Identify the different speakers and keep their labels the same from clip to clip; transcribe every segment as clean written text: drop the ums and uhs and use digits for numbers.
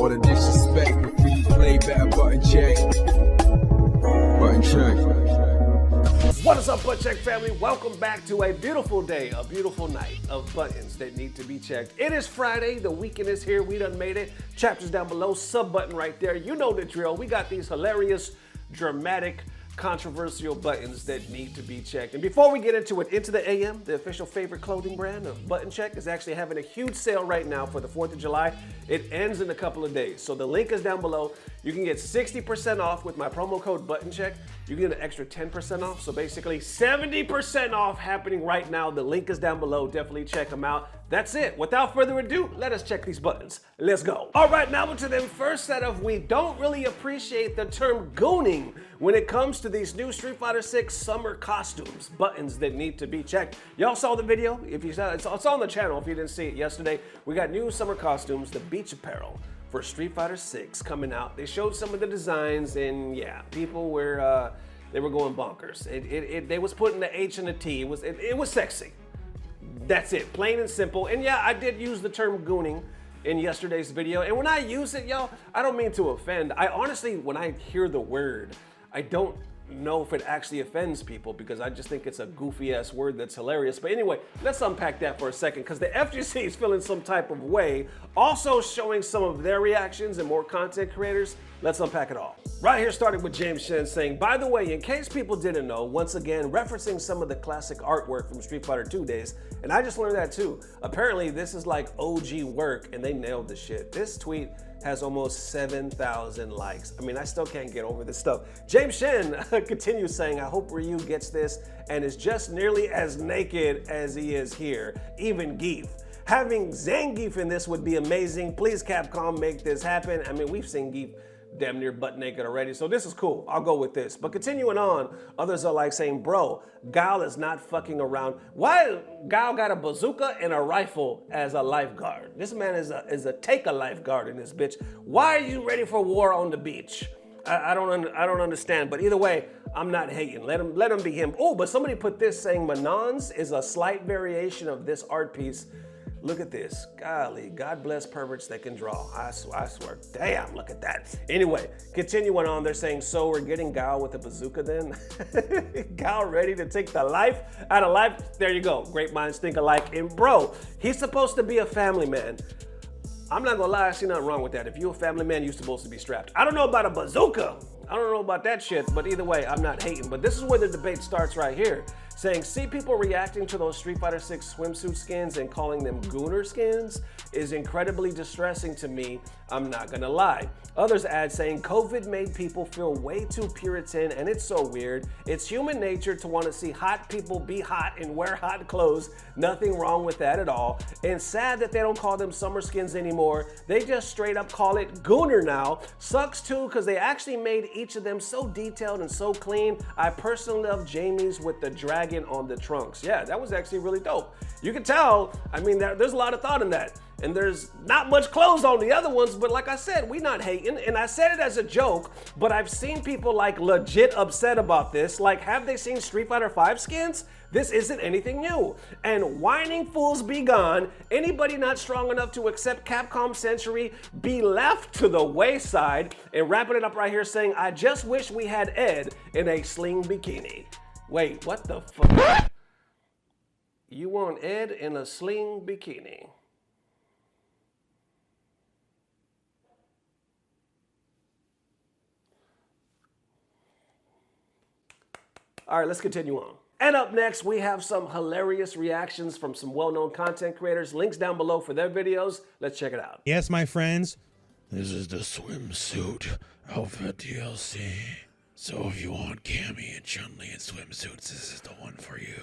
Speaker 1: All the disrespect, the free play, better button check. Button check.
Speaker 2: What is up, Butt Check family? Welcome back to a beautiful day, a beautiful night of buttons that need to be checked. It is Friday, the weekend is here, we done made it. Chapters down below, sub button right there. You know the drill. We got these hilarious, dramatic, controversial buttons that need to be checked. And before we get into it, Into the AM, the official favorite clothing brand of Button Check, is actually having a huge sale right now for the 4th of July. It ends in a couple of days. So the link is down below. You can get 60% off with my promo code Button Check. You can get an extra 10% off. So basically 70% off happening right now. The link is down below. Definitely check them out. That's it. Without further ado, let us check these buttons. Let's go. All right, now into the first set of we don't really appreciate the term gooning when it comes to these new Street Fighter 6 summer costumes, buttons that need to be checked. Y'all saw the video? If you saw it's on the channel if you didn't see it yesterday. We got new summer costumes, the beach apparel for Street Fighter 6 coming out. They showed some of the designs and yeah, people were they were going bonkers. They was putting the H and the T. It was sexy. That's it, plain and simple. And yeah, I did use the term gooning in yesterday's video. And when I use it, y'all, I don't mean to offend. I honestly, when I hear the word, I don't know if it actually offends people because I just think it's a goofy ass word that's hilarious. But anyway, let's unpack that for a second because the FGC is feeling some type of way, also showing some of their reactions and more content creators. Let's unpack it all. Right here, starting with James Chen saying, by the way, in case people didn't know, once again, referencing some of the classic artwork from Street Fighter 2 days, and I just learned that too. Apparently, this is like OG work, and they nailed the shit. This tweet has almost 7,000 likes. I mean, I still can't get over this stuff. James Chen continues saying, I hope Ryu gets this and is just nearly as naked as he is here, even Geef. Having Zangief in this would be amazing. Please, Capcom, make this happen. I mean, we've seen Geef damn near butt naked already, so this is cool. I'll go with this. But continuing on, others are like saying, bro, Guile is not fucking around. Why Guile got a bazooka and a rifle as a lifeguard? This man is a take a lifeguard in this bitch. Why are you ready for war on the beach? I don't understand, but either way, I'm not hating. Let him be him. Oh, but somebody put this saying Manon's is a slight variation of this art piece. Look at this. Golly, God bless perverts that can draw. I swear. Damn, look at that. Anyway, continuing on, they're saying, so we're getting Guile with a bazooka then? Guile ready to take the life out of life? There you go. Great minds think alike. And bro, he's supposed to be a family man. I'm not gonna lie, I see nothing wrong with that. If you're a family man, you're supposed to be strapped. I don't know about a bazooka. I don't know about that shit, but either way, I'm not hating. But this is where the debate starts right here. Saying, see people reacting to those Street Fighter 6 swimsuit skins and calling them GOONER skins is incredibly distressing to me, I'm not gonna lie. Others add saying, COVID made people feel way too Puritan and it's so weird. It's human nature to want to see hot people be hot and wear hot clothes. Nothing wrong with that at all. And sad that they don't call them summer skins anymore. They just straight up call it GOONER now. Sucks too, because they actually made each of them so detailed and so clean. I personally love Jamie's with the dragon on the trunks. Yeah, that was actually really dope. You can tell, I mean, there's a lot of thought in that. And there's not much clothes on the other ones, but like I said, we not hating. And I said it as a joke, but I've seen people like legit upset about this. Like, have they seen Street Fighter 5 skins? This isn't anything new. And whining fools be gone. Anybody not strong enough to accept Capcom Century be left to the wayside. And wrapping it up right here saying, I just wish we had Ed in a sling bikini. Wait, what the fuck? You want Ed in a sling bikini? All right, let's continue on. And up next, we have some hilarious reactions from some well-known content creators. Links down below for their videos. Let's check it out.
Speaker 3: Yes, my friends, this is the swimsuit outfit DLC. So if you want Cammy and Chun-Li in swimsuits, this is the one for you.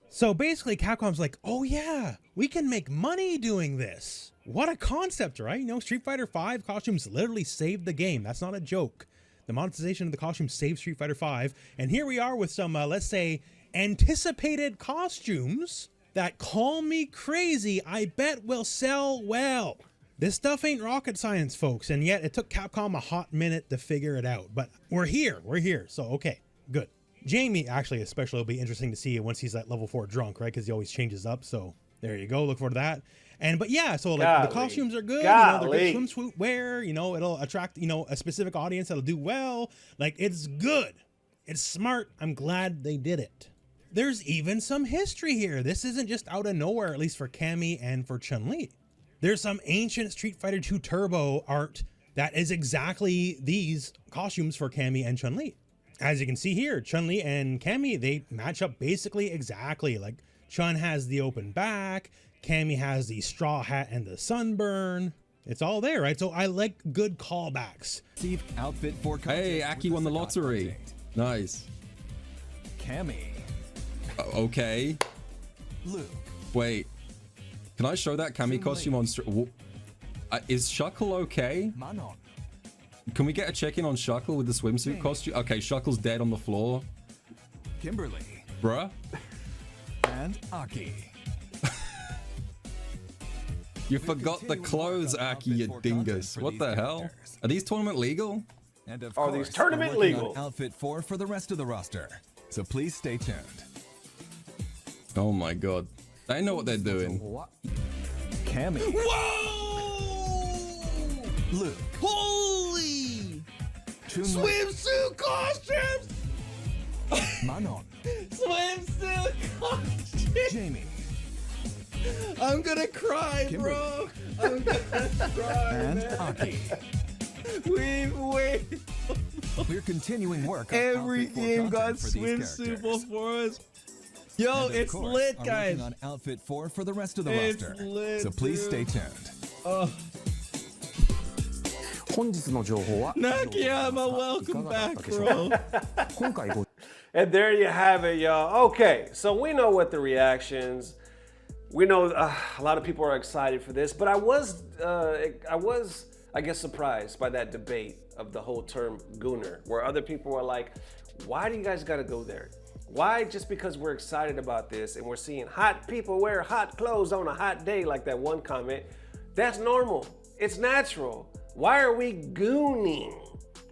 Speaker 3: So basically, Capcom's like, oh yeah, we can make money doing this. What a concept, right? You know, Street Fighter 5 costumes literally saved the game. That's not a joke. The monetization of the costume saved Street Fighter 5. And here we are with some, let's say, anticipated costumes that, call me crazy, I bet will sell well. This stuff ain't rocket science, folks, and yet it took Capcom a hot minute to figure it out. But we're here, so okay, good. Jamie, actually, especially, will be interesting to see once he's at level 4 drunk, right? Because he always changes up, so There you go. Look forward to that. But yeah, so like
Speaker 2: Golly.
Speaker 3: the costumes are good.
Speaker 2: Golly.
Speaker 3: They're good swimsuit wear. It'll attract a specific audience that'll do well. Like it's good. It's smart. I'm glad they did it. There's even some history here. This isn't just out of nowhere, at least for Cammy and for Chun-Li. There's some ancient Street Fighter 2 Turbo art that is exactly these costumes for Cammy and Chun-Li. As you can see here, Chun-Li and Cammy, they match up basically exactly. Like Chun has the open back, Cammy has the straw hat and the sunburn. It's all there, right? So I like good callbacks.
Speaker 4: Outfit for
Speaker 5: hey, Aki won the lottery.
Speaker 4: Project.
Speaker 5: Nice.
Speaker 4: Cammy.
Speaker 5: Okay.
Speaker 4: Luke.
Speaker 5: Wait. Can I show that Cammy costume on stream? Is Shuckle okay?
Speaker 4: Manon.
Speaker 5: Can we get a check-in on Shuckle with the swimsuit costume? Okay, Shuckle's dead on the floor.
Speaker 4: Kimberly.
Speaker 5: Bruh.
Speaker 4: And Aki.
Speaker 5: You forgot the clothes, Aki, you dingus. What the hell? Are these tournament legal?
Speaker 4: And of
Speaker 2: Are
Speaker 4: course,
Speaker 2: these tournament
Speaker 4: we're working
Speaker 2: legal?
Speaker 4: on Outfit 4 for the rest of the roster. So please stay tuned.
Speaker 5: Oh my god. They know what they're doing.
Speaker 4: Cammy.
Speaker 3: Whoa!
Speaker 4: Luke.
Speaker 3: Holy!
Speaker 4: Chun-Li.
Speaker 3: Swimsuit costumes!
Speaker 4: Manon.
Speaker 3: Swimsuit costumes!
Speaker 4: Jamie.
Speaker 3: I'm gonna cry, bro. I'm gonna cry,
Speaker 4: And
Speaker 3: man.
Speaker 4: Aki.
Speaker 3: We've waited.
Speaker 4: We're continuing work on
Speaker 3: Every
Speaker 4: Outfit 4
Speaker 3: game got
Speaker 4: content for these
Speaker 3: swimsuit
Speaker 4: characters.
Speaker 3: before us. Yo,
Speaker 4: And of
Speaker 3: it's
Speaker 4: course,
Speaker 3: lit,
Speaker 4: are
Speaker 3: guys.
Speaker 4: working on Outfit 4 for the rest of the
Speaker 3: It's
Speaker 4: roster.
Speaker 3: lit,
Speaker 4: So please
Speaker 3: dude.
Speaker 4: stay tuned.
Speaker 3: Oh,
Speaker 6: 本日の情報は
Speaker 3: Nakayama, welcome back, bro.
Speaker 6: 今回ご
Speaker 2: And there you have it, y'all. Okay, so we know what the reactions. We know a lot of people are excited for this, but I was, I guess, surprised by that debate of the whole term "gooner," where other people were like, "Why do you guys got to go there? Why just because we're excited about this and we're seeing hot people wear hot clothes on a hot day like that one comment? That's normal. It's natural. Why are we gooning?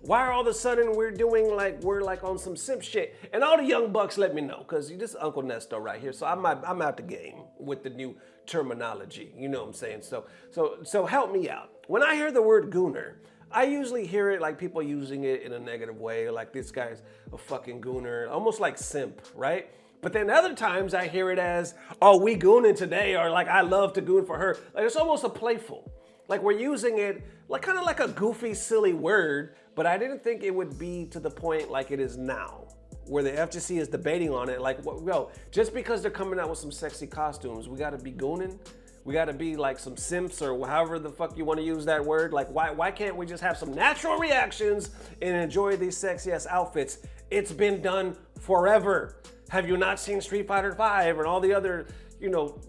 Speaker 2: Why are all of a sudden we're like on some simp shit?" And all the young bucks, let me know, because this is Uncle Nesto right here. So I'm out the game with the new terminology. You know what I'm saying? So help me out. When I hear the word gooner, I usually hear it like people using it in a negative way, like this guy's a fucking gooner, almost like simp, right? But then other times I hear it as, oh, we gooning today, or like I love to goon for her. Like it's almost a playful. Like we're using it like kind of like a goofy, silly word, but I didn't think it would be to the point like it is now, where the FGC is debating on it. Like, yo, just because they're coming out with some sexy costumes, we gotta be gooning? We gotta be like some simps or however the fuck you wanna use that word? Like, why can't we just have some natural reactions and enjoy these sexy ass outfits? It's been done forever. Have you not seen Street Fighter 5 and all the other,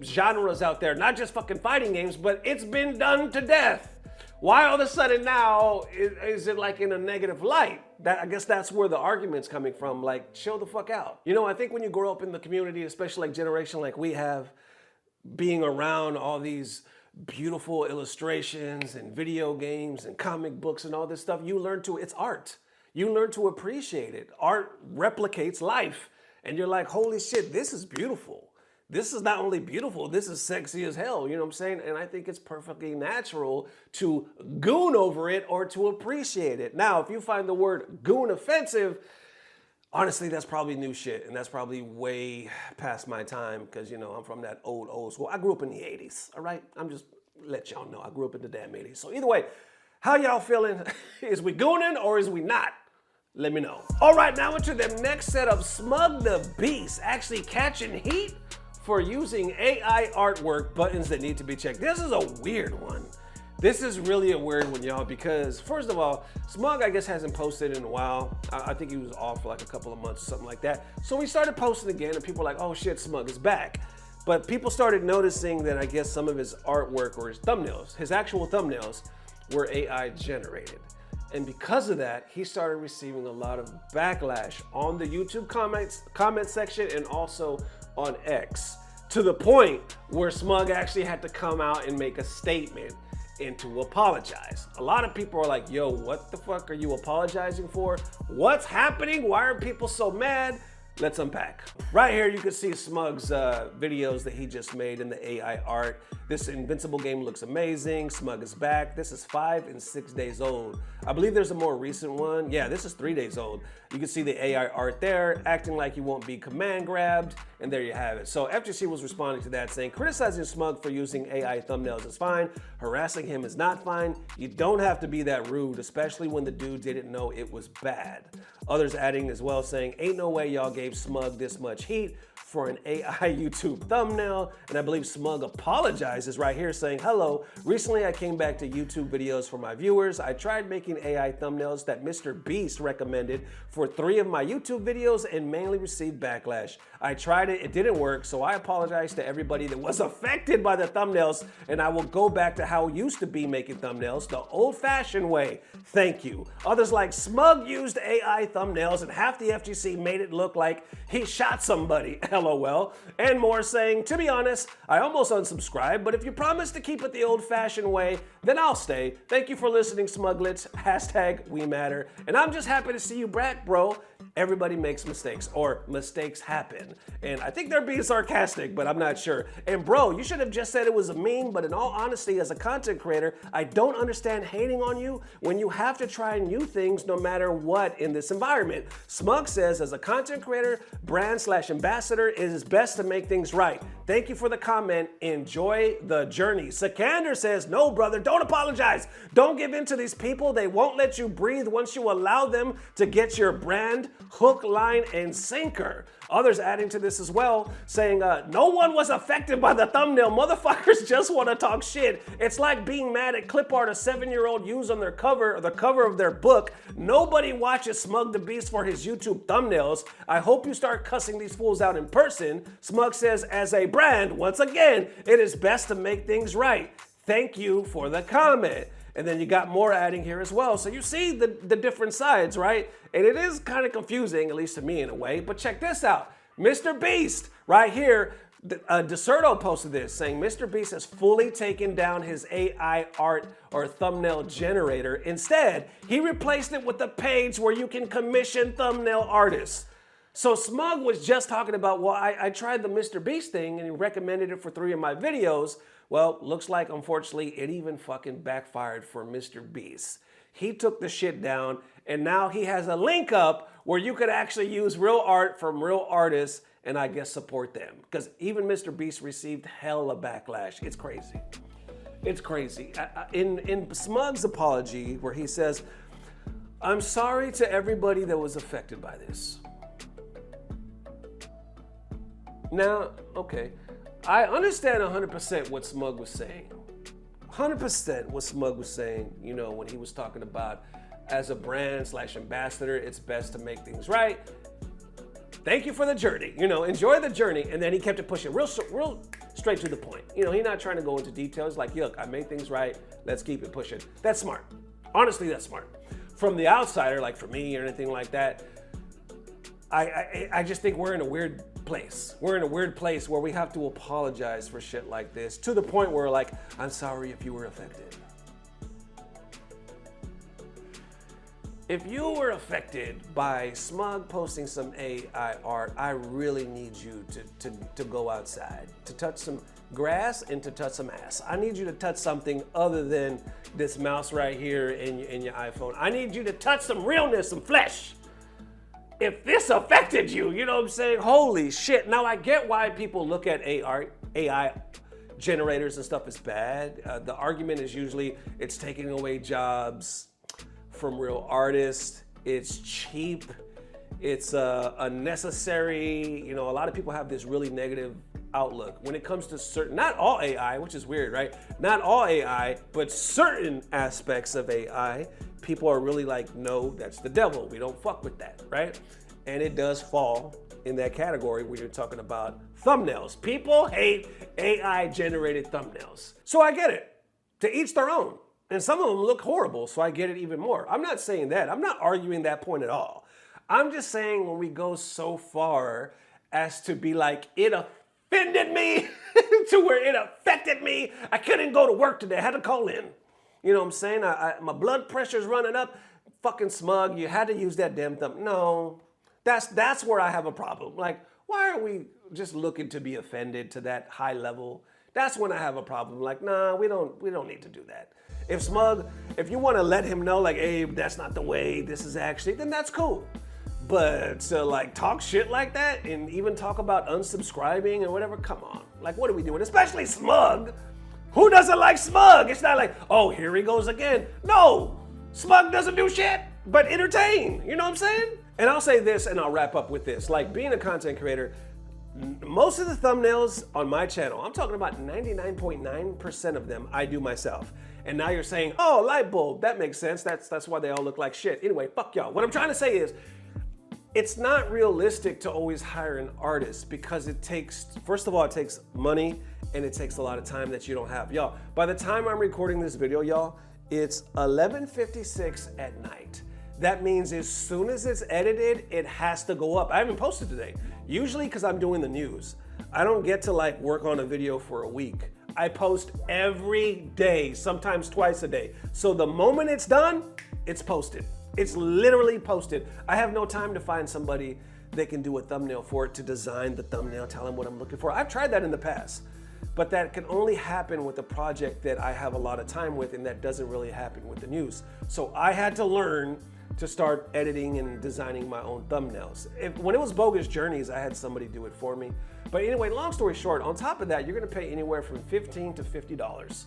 Speaker 2: genres out there? Not just fucking fighting games, but it's been done to death. Why all of a sudden now is it like in a negative light? I guess that's where the argument's coming from. Like, chill the fuck out. I think when you grow up in the community, especially like generation like we have, being around all these beautiful illustrations and video games and comic books and all this stuff, it's art. You learn to appreciate it. Art replicates life. And you're like, holy shit, this is beautiful. This is not only beautiful, this is sexy as hell, you know what I'm saying? And I think it's perfectly natural to goon over it or to appreciate it. Now, if you find the word goon offensive, honestly, that's probably new shit, and that's probably way past my time, because, I'm from that old school. I grew up in the 80s, all right? I'm just let y'all know, I grew up in the damn 80s. So either way, how y'all feeling? Is we gooning or is we not? Let me know. All right, now into the next set of Smugdabeast, actually catching heat for using AI artwork buttons that need to be checked. This is a weird one. This is really a weird one, y'all, because first of all, Smug, I guess, hasn't posted in a while. I think he was off for like a couple of months or something like that. So we started posting again and people were like, oh shit, Smug is back. But people started noticing that I guess some of his artwork or his thumbnails, his actual thumbnails, were AI generated. And because of that, he started receiving a lot of backlash on the YouTube comment section and also on X, to the point where Smug actually had to come out and make a statement and to apologize. A lot of people are like, yo, what the fuck are you apologizing for? What's happening? Why are people so mad? Let's unpack. Right here, you can see Smug's videos that he just made in the AI art. This Invincible game looks amazing. Smug is back. This is 5 and 6 days old. I believe there's a more recent one. Yeah, this is 3 days old. You can see the AI art there, acting like you won't be command grabbed, and there you have it. So FGC was responding to that, saying, criticizing Smug for using AI thumbnails is fine. Harassing him is not fine. You don't have to be that rude, especially when the dude didn't know it was bad. Others adding as well, saying, ain't no way y'all gave Smug this much heat for an AI YouTube thumbnail. And I believe Smug apologizes right here, saying, hello, recently I came back to YouTube videos for my viewers. I tried making AI thumbnails that Mr. Beast recommended for 3 of my YouTube videos and mainly received backlash. I tried it, it didn't work, so I apologize to everybody that was affected by the thumbnails, and I will go back to how it used to be making thumbnails, the old-fashioned way. Thank you. Others like Smug used AI thumbnails and half the FGC made it look like he shot somebody, LOL. And more saying, to be honest, I almost unsubscribed, but if you promise to keep it the old-fashioned way, then I'll stay. Thank you for listening, Smuglets. Hashtag we matter. And I'm just happy to see you back, bro. Everybody makes mistakes, or mistakes happen. And I think they're being sarcastic, but I'm not sure. And bro, you should have just said it was a meme, but in all honesty, as a content creator, I don't understand hating on you when you have to try new things no matter what in this environment. Smug says, as a content creator, brand/ambassador, it is best to make things right. Thank you for the comment. Enjoy the journey. Sikander says, no, brother, don't apologize. Don't give in to these people. They won't let you breathe once you allow them to get your brand hook, line, and sinker. Others adding to this as well, saying, no one was affected by the thumbnail. Motherfuckers just want to talk shit. It's like being mad at clip art a 7-year-old used on their cover, or the cover of their book. Nobody watches Smugdabeast for his YouTube thumbnails. I hope you start cussing these fools out in person. Smug says, as a brand, once again, it is best to make things right. Thank you for the comment. And then you got more adding here as well. So you see the different sides, right? And it is kind of confusing, at least to me in a way. But check this out. Mr. Beast, right here, Deserto posted this, saying Mr. Beast has fully taken down his AI art or thumbnail generator. Instead, he replaced it with a page where you can commission thumbnail artists. So Smug was just talking about, well, I tried the Mr. Beast thing and he recommended it for 3 of my videos. Well, looks like, unfortunately, it even fucking backfired for Mr. Beast. He took the shit down, and now he has a link up where you could actually use real art from real artists and I guess support them. Because even Mr. Beast received hella backlash. It's crazy. It's crazy. In Smug's apology, where he says, I'm sorry to everybody that was affected by this. Now, okay. I understand 100% what Smug was saying. 100% what Smug was saying, you know, when he was talking about as a brand/ambassador, it's best to make things right. Thank you for the journey, you know, enjoy the journey. And then he kept it pushing real straight to the point. You know, he's not trying to go into details like, look, I made things right. Let's keep it pushing. That's smart. Honestly, that's smart. From the outsider, like for me or anything like that, I just think we're in a weird place. We're in a weird place where we have to apologize for shit like this, to the point where, like, I'm sorry if you were affected. If you were affected by Smug posting some AI art, I really need you to go outside, to touch some grass and to touch some ass. I need you to touch something other than this mouse right here in your iPhone. I need you to touch some realness, some flesh. If this affected you, you know what I'm saying? Holy shit. Now I get why people look at AI generators and stuff as bad. The argument is usually it's taking away jobs from real artists. It's cheap. It's unnecessary. You know, a lot of people have this really negative outlook when it comes to certain, not all AI, which is weird, right? Not all AI, but certain aspects of AI. People are really like, no, that's the devil. We don't fuck with that, right? And it does fall in that category where you're talking about thumbnails. People hate AI-generated thumbnails. So I get it. To each their own. And some of them look horrible, so I get it even more. I'm not saying that. I'm not arguing that point at all. I'm just saying when we go so far as to be like, it offended me to where it affected me. I couldn't go to work today. I had to call in. You know what I'm saying? My blood pressure's running up. Fucking Smug, you had to use that damn thumb. No, That's where I have a problem. Like, why are we just looking to be offended to that high level? That's when I have a problem. Like, nah, we don't need to do that. If Smug, if you want to let him know, like, hey, that's not the way this is actually, then that's cool. But to like talk shit like that and even talk about unsubscribing and whatever, come on. Like, what are we doing? Especially Smug. Who doesn't like Smug? It's not like, oh, here he goes again. No, Smug doesn't do shit but entertain. You know what I'm saying? And I'll say this and I'll wrap up with this. Like, being a content creator, most of the thumbnails on my channel, I'm talking about 99.9% of them, I do myself. And now you're saying, oh, light bulb, that makes sense. That's why they all look like shit. Anyway, fuck y'all. What I'm trying to say is, it's not realistic to always hire an artist because it takes, first of all, it takes money and it takes a lot of time that you don't have. Y'all, by the time I'm recording this video, y'all, it's 11:56 at night. That means as soon as it's edited, it has to go up. I haven't posted today. Usually because I'm doing the news. I don't get to like work on a video for a week. I post every day, sometimes twice a day. So the moment it's done, it's posted. It's literally posted. I have no time to find somebody that can do a thumbnail for it, to design the thumbnail, tell them what I'm looking for. I've tried that in the past, but that can only happen with a project that I have a lot of time with, and that doesn't really happen with the news. So I had to learn to start editing and designing my own thumbnails. When it was Bogus Journeys, I had somebody do it for me. But anyway, long story short, on top of that, you're gonna pay anywhere from $15 to $50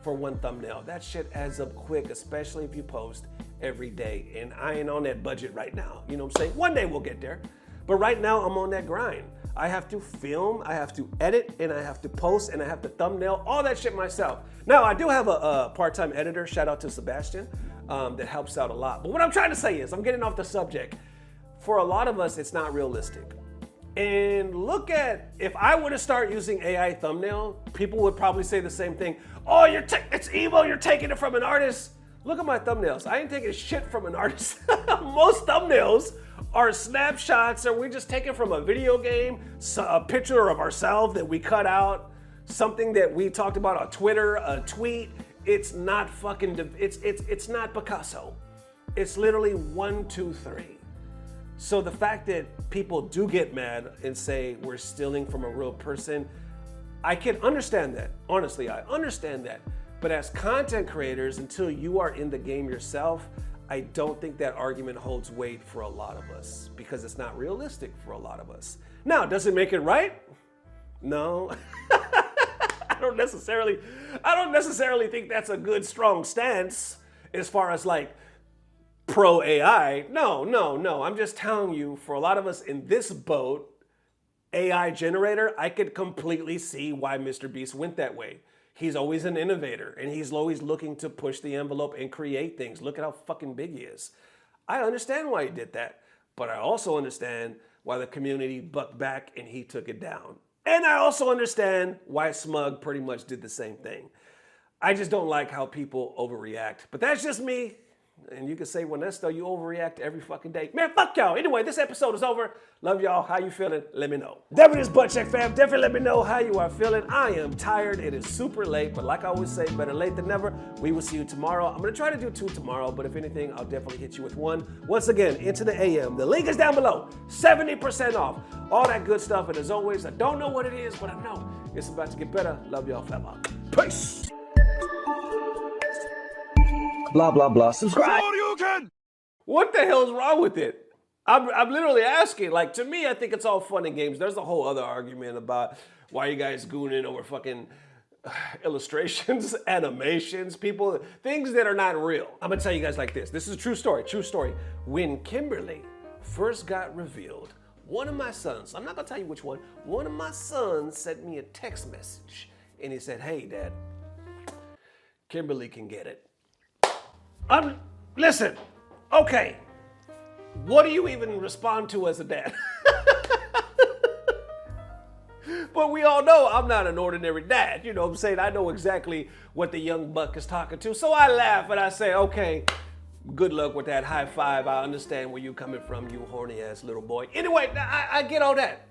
Speaker 2: for one thumbnail. That shit adds up quick, especially if you post every day. And I ain't on that budget right now. You know what I'm saying? One day we'll get there. But right now I'm on that grind. I have to film, I have to edit, and I have to post, and I have to thumbnail, all that shit myself. Now, I do have a part-time editor, shout out to Sebastian, that helps out a lot. But what I'm trying to say is, I'm getting off the subject. For a lot of us, it's not realistic. And look at, if I were to start using AI thumbnail, people would probably say the same thing. Oh, it's evil, you're taking it from an artist. Look at my thumbnails. I ain't taking shit from an artist. Most thumbnails are snapshots, or we just take it from a video game, a picture of ourselves that we cut out, something that we talked about on Twitter, a tweet. It's not fucking, it's not Picasso. It's literally 1, 2, 3. So the fact that people do get mad and say we're stealing from a real person, I can understand that. Honestly, I understand that. But as content creators, until you are in the game yourself, I don't think that argument holds weight for a lot of us, because it's not realistic for a lot of us. Now, does it make it right? No. I don't necessarily think that's a good, strong stance as far as like pro AI. No. I'm just telling you, for a lot of us in this boat, AI generator, I could completely see why Mr. Beast went that way. He's always an innovator, and he's always looking to push the envelope and create things. Look at how fucking big he is. I understand why he did that, but I also understand why the community bucked back and he took it down. And I also understand why Smug pretty much did the same thing. I just don't like how people overreact, but that's just me. And you can say, well, Nesto, you overreact every fucking day. Man, fuck y'all. Anyway, this episode is over. Love y'all. How you feeling? Let me know. That was Butt Check fam. Definitely let me know how you are feeling. I am tired. It is super late, but like I always say, better late than never. We will see you tomorrow. I'm going to try to do 2 tomorrow, but if anything, I'll definitely hit you with 1. Once again, into the AM. The link is down below. 70% off. All that good stuff. And as always, I don't know what it is, but I know it's about to get better. Love y'all, fella. Peace.
Speaker 6: Blah, blah, blah. Subscribe.
Speaker 2: What the hell's wrong with it? I'm literally asking. Like, to me, I think it's all fun and games. There's a whole other argument about why you guys gooning over fucking illustrations, animations, people, things that are not real. I'm gonna tell you guys like this. This is a true story, true story. When Kimberly first got revealed, one of my sons, I'm not gonna tell you which one of my sons sent me a text message. And he said, hey, Dad, Kimberly can get it. Listen, okay, what do you even respond to as a dad? But we all know I'm not an ordinary dad, you know what I'm saying? I know exactly what the young buck is talking to. So I laugh and I say, okay, good luck with that high five. I understand where you're coming from, you horny ass little boy. Anyway, I get all that.